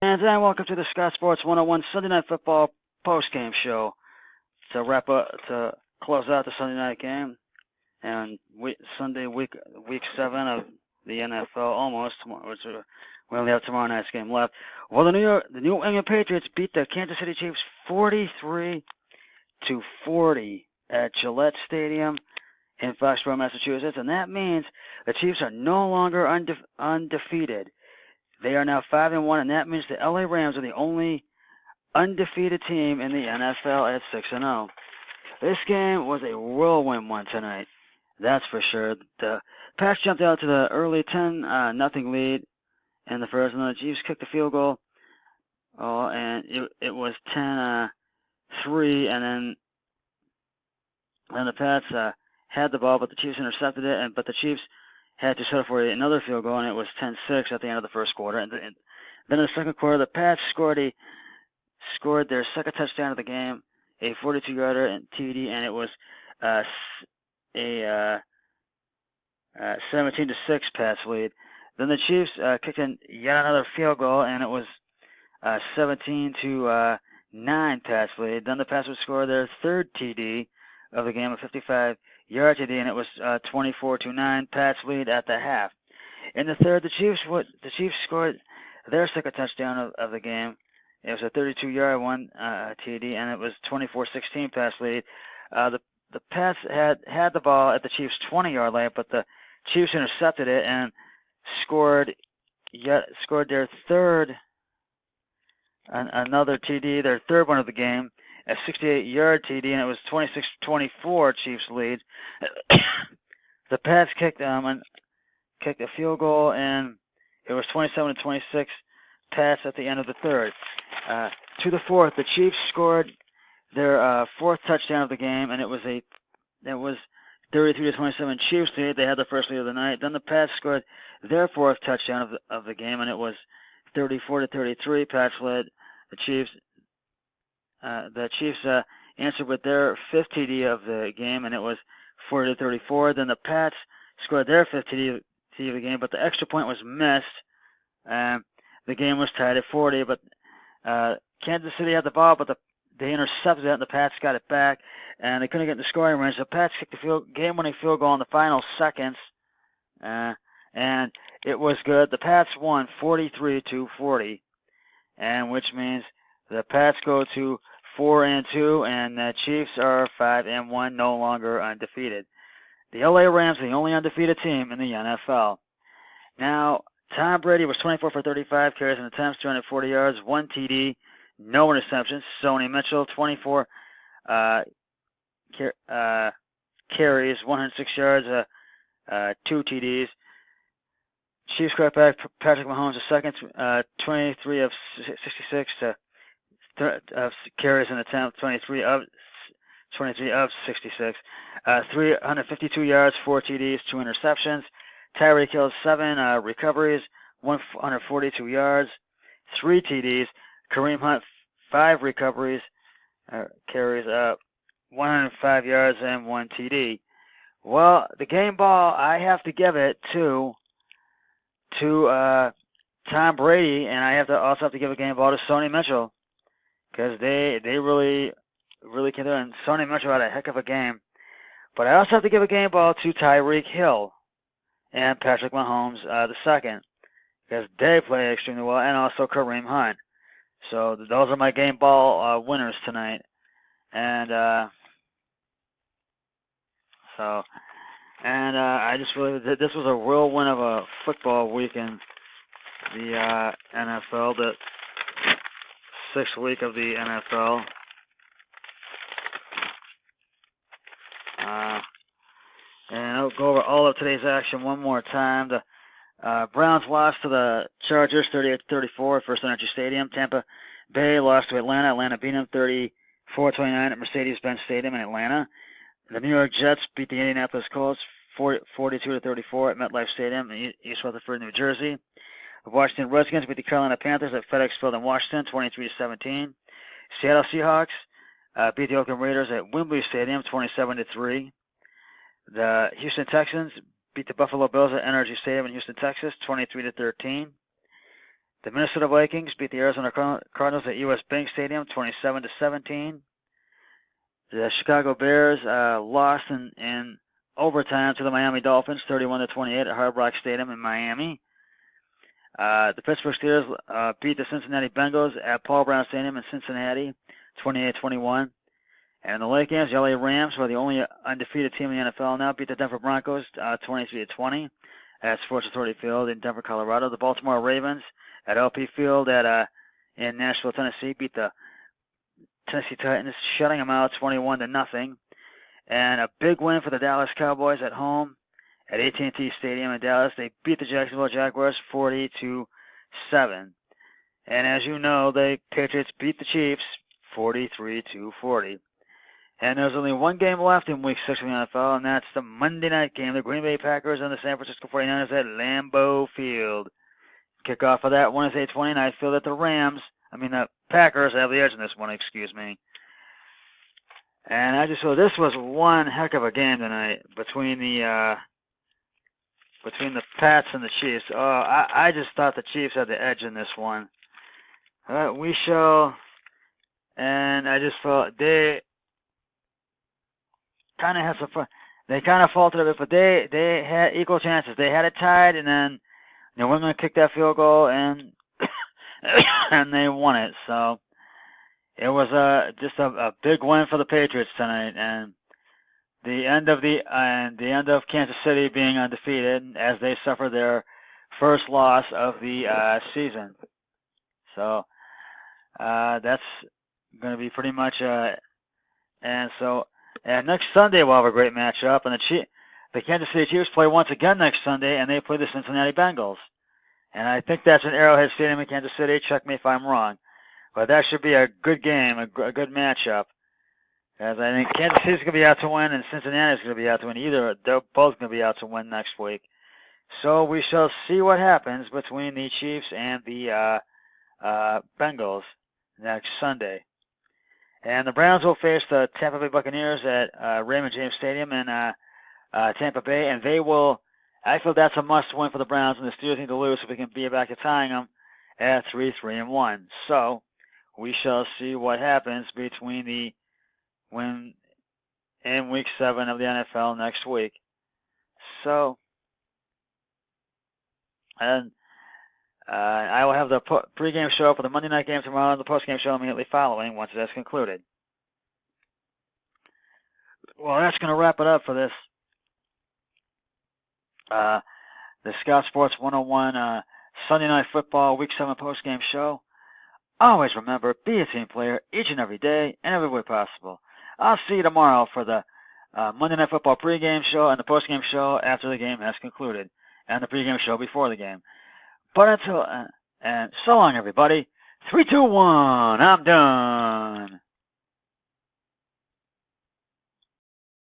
And welcome to the Scott Sports 101 Sunday Night Football post-game show to wrap up to close out the Sunday night game and Sunday week 7 of the NFL almost, which we only have tomorrow night's game left. Well, the New England Patriots beat the Kansas City Chiefs 43-40 at Gillette Stadium in Foxborough, Massachusetts, and that means the Chiefs are no longer undefeated. They are now 5-1, and that means the LA Rams are the only undefeated team in the NFL at 6-0. This game was a whirlwind one tonight, that's for sure. The Pats jumped out to the early 10-0 lead in the first, and the Chiefs kicked the field goal. And it was 10-3, and then the Pats had the ball, but the Chiefs intercepted it, but the Chiefs had to settle for another field goal, and it was 10-6 at the end of the first quarter. And then in the second quarter, the Pats scored their second touchdown of the game, a 42-yarder and TD, and it was a 17-6 Pats lead. Then the Chiefs kicked in yet another field goal, and it was 17-9 Pats lead. Then the Pats would score their third TD of the game, a 55-yard TD, and it was 24-9 Pats lead at the half. In the third, the Chiefs scored their second touchdown of the game. It was a 32-yard one TD, and it was 24-16 Pats lead. The Pats had the ball at the Chiefs' 20-yard line, but the Chiefs intercepted it and scored their third another TD, their third one of the game, a 68-yard TD, and it was 26-24 Chiefs lead. The Pats kicked a field goal, and it was 27-26 Pats at the end of the third. To the fourth, the Chiefs scored their fourth touchdown of the game, and it was 33-27 Chiefs lead. They had the first lead of the night. Then the Pats scored their fourth touchdown of the game, and it was 34-33 Pats led the Chiefs. The Chiefs answered with their fifth TD of the game, and it was 40-34. Then the Pats scored their fifth TD of the game, but the extra point was missed. The game was tied at 40, but Kansas City had the ball, but they intercepted it, and the Pats got it back, and they couldn't get in the scoring range. The Pats kicked the game-winning field goal in the final seconds, and it was good. The Pats won 43-40, and which means the Pats go to 4-2, and the Chiefs are 5-1, no longer undefeated. The LA Rams are the only undefeated team in the NFL. Now, Tom Brady was 24 for 35, carries and attempts, 240 yards, 1 TD, no interceptions. Sony Mitchell, 24 carries, 106 yards, 2 TDs. Chiefs quarterback Patrick Mahomes II, 23 of 66 carries and attempts, 23 of 66, 352 yards, 4 TDs, 2 interceptions. Tyreek Hill 7 recoveries, 142 yards, 3 TDs. Kareem Hunt 5 recoveries, carries 105 yards and 1 TD. Well, the game ball, I have to give it to Tom Brady, and I also have to give a game ball to Sony Mitchell, because they really came through, and Sony Mitchell had a heck of a game. But I also have to give a game ball to Tyreek Hill and Patrick Mahomes II, because they play extremely well, and also Kareem Hunt. So those are my game ball winners tonight. And I just really, this was a whirlwind of a football week in the NFL, the 6th week of the NFL. And I'll go over all of today's action one more time. The Browns lost to the Chargers 38-34 at First Energy Stadium. Tampa Bay lost to Atlanta. Atlanta beat them 34-29 at Mercedes-Benz Stadium in Atlanta. The New York Jets beat the Indianapolis Colts 42-34 at MetLife Stadium in East Rutherford, New Jersey. The Washington Redskins beat the Carolina Panthers at FedEx Field in Washington 23-17. Seattle Seahawks beat the Oakland Raiders at Wembley Stadium 27-3. The Houston Texans beat the Buffalo Bills at NRG Stadium in Houston, Texas 23-13. The Minnesota Vikings beat the Arizona Cardinals at U.S. Bank Stadium 27-17. The Chicago Bears lost in overtime to the Miami Dolphins 31-28 at Hard Rock Stadium in Miami. The Pittsburgh Steelers beat the Cincinnati Bengals at Paul Brown Stadium in Cincinnati 28-21. And in the late games, the LA Rams, who are the only undefeated team in the NFL now, beat the Denver Broncos 23-20 at Sports Authority Field in Denver, Colorado. The Baltimore Ravens at LP Field in Nashville, Tennessee, beat the Tennessee Titans, shutting them out 21-0. And a big win for the Dallas Cowboys at home at AT&T Stadium in Dallas. They beat the Jacksonville Jaguars 40-7. And as you know, the Patriots beat the Chiefs 43-40. And there's only one game left in Week 6 of the NFL, and that's the Monday night game, the Green Bay Packers and the San Francisco 49ers at Lambeau Field. Kickoff of that Wednesday 20, and I feel that the Packers have the edge in this one, excuse me. And I just feel this was one heck of a game tonight between the Pats and the Chiefs. I just thought the Chiefs had the edge in this one. We shall, and I just felt they kind of had some fun. They kind of faltered a bit, but they had equal chances. They had it tied, and then New England kicked that field goal, and and they won it. So it was just a big win for the Patriots tonight, and the end of Kansas City being undefeated as they suffered their first loss of the season. So that's going to be pretty much and next Sunday we'll have a great matchup, and the Kansas City Chiefs play once again next Sunday, and they play the Cincinnati Bengals. And I think that's in Arrowhead Stadium in Kansas City. Check me if I'm wrong. But that should be a good game, a good matchup. As I think Kansas City's going to be out to win, and Cincinnati's going to be out to win. They're both going to be out to win next week. So we shall see what happens between the Chiefs and the Bengals next Sunday. And the Browns will face the Tampa Bay Buccaneers at Raymond James Stadium in Tampa Bay, and I feel that's a must-win for the Browns, and the Steelers need to lose so we can be back to tying them at 3-3-1. So we shall see what happens between in Week 7 of the NFL next week. So, and I will have the pregame show for the Monday night game tomorrow and the postgame show immediately following once that's concluded. Well, that's going to wrap it up for this. The Scout Sports 101 Sunday Night Football Week 7 postgame show. Always remember, be a team player each and every day and every way possible. I'll see you tomorrow for the Monday Night Football pregame show and the postgame show after the game has concluded, and the pregame show before the game. But until, and so long, everybody. 3, 2, 1, I'm done.